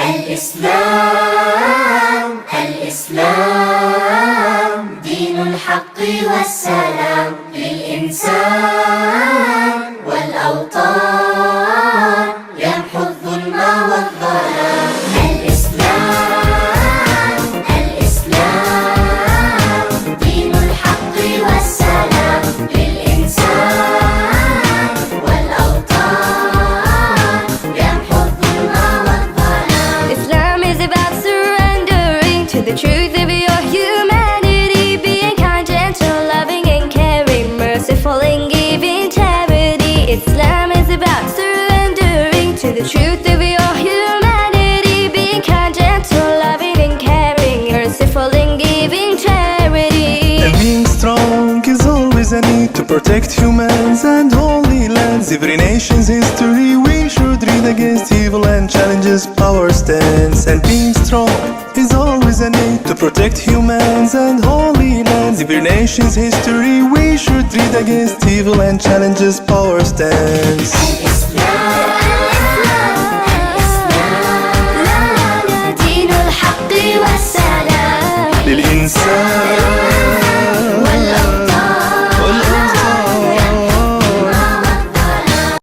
الإسلام دين الحق والسلام للإنسان والأوطان يمحو الظلم والظلام. الإسلام دين الحق والسلام للإنسان والأوطان يمحو الظلم والظلام. Islam is about surrendering to the truth of your humanity, being kind, gentle, loving and caring, merciful and giving charity. Islam is about surrendering to the truth of your humanity, being kind, gentle, loving and caring, merciful and giving charity. And being strong is always a need to protect humans and holy lands. Every nation's history we should read against evil and challenges power stance. And being strong is always a need to protect humans and holy lands. Every nation's history we should read against evil and challenges power stance.